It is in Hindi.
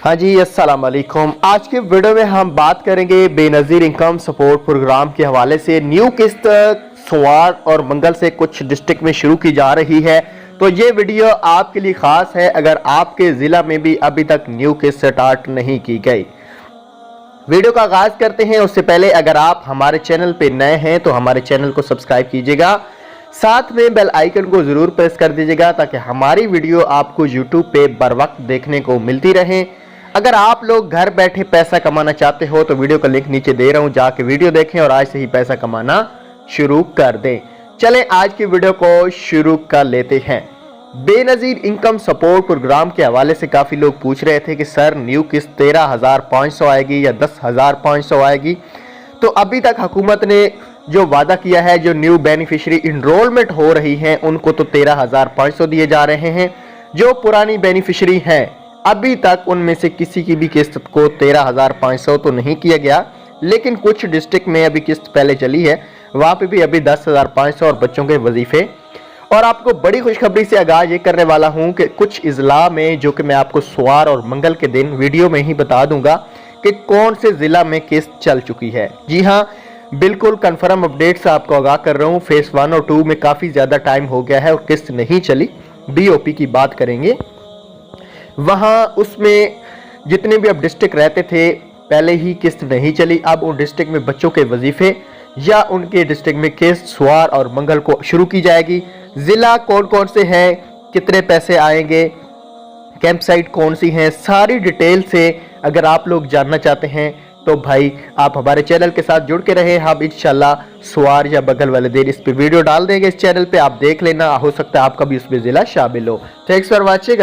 हाँ जी, अस्सलाम वालेकुम। आज के वीडियो में हम बात करेंगे बेनज़ीर इनकम सपोर्ट प्रोग्राम के हवाले से। न्यू किस्त सोमवार और मंगल से कुछ डिस्ट्रिक्ट में शुरू की जा रही है, तो ये वीडियो आपके लिए ख़ास है अगर आपके ज़िला में भी अभी तक न्यू किस्त स्टार्ट नहीं की गई। वीडियो का आगाज़ करते हैं। उससे पहले अगर आप हमारे चैनल पे नए हैं तो हमारे चैनल को सब्सक्राइब कीजिएगा, साथ में बेल आइकन को ज़रूर प्रेस कर दीजिएगा ताकि हमारी वीडियो आपको यूट्यूब पे बर वक्त देखने को मिलती रहे। अगर आप लोग घर बैठे पैसा कमाना चाहते हो तो वीडियो का लिंक नीचे दे रहा हूं, जाके वीडियो देखें और आज से ही पैसा कमाना शुरू कर दें। चलें आज की वीडियो को शुरू कर लेते हैं। बेनज़ीर इनकम सपोर्ट प्रोग्राम के हवाले से काफ़ी लोग पूछ रहे थे कि सर न्यू किस्त 13,500 आएगी या 10,500 आएगी। तो अभी तक हुकूमत ने जो वादा किया है, जो न्यू बेनिफिशियरी इनरोलमेंट हो रही हैं उनको तो 13,500 दिए जा रहे हैं। जो पुरानी बेनिफिशियरी हैं अभी तक उनमें से किसी की भी किस्त को 13,500 तो नहीं किया गया, लेकिन कुछ डिस्ट्रिक्ट में अभी किस्त पहले चली है, वहाँ पे भी अभी 10,500 और बच्चों के वजीफे। और आपको बड़ी खुशखबरी से आगाज़ ये करने वाला हूँ कि कुछ इजला में, जो कि मैं आपको सोमवार और मंगल के दिन वीडियो में ही बता दूंगा कि कौन से ज़िला में किस्त चल चुकी है। जी हाँ, बिल्कुल कन्फर्म अपडेट से आपको आगाह कर रहा हूँ। फेज़ 1 और 2 में काफ़ी ज़्यादा टाइम हो गया है और किस्त नहीं चली। BOP की बात करेंगे, वहाँ उसमें जितने भी अब डिस्ट्रिक्ट रहते थे पहले ही किस्त नहीं चली। अब उन डिस्ट्रिक्ट में बच्चों के वजीफे या उनके डिस्ट्रिक्ट में किस्त सोमवार और मंगल को शुरू की जाएगी। ज़िला कौन कौन से हैं, कितने पैसे आएंगे, कैंप साइट कौन सी हैं, सारी डिटेल से अगर आप लोग जानना चाहते हैं तो भाई आप हमारे चैनल के साथ जुड़ के रहें। हम इंशाल्लाह सोमवार या बगल वाले दिन इस पे वीडियो डाल देंगे इस चैनल पे, आप देख लेना, हो सकता है आपका भी उसमें ज़िला शामिल हो। Thanks for watching.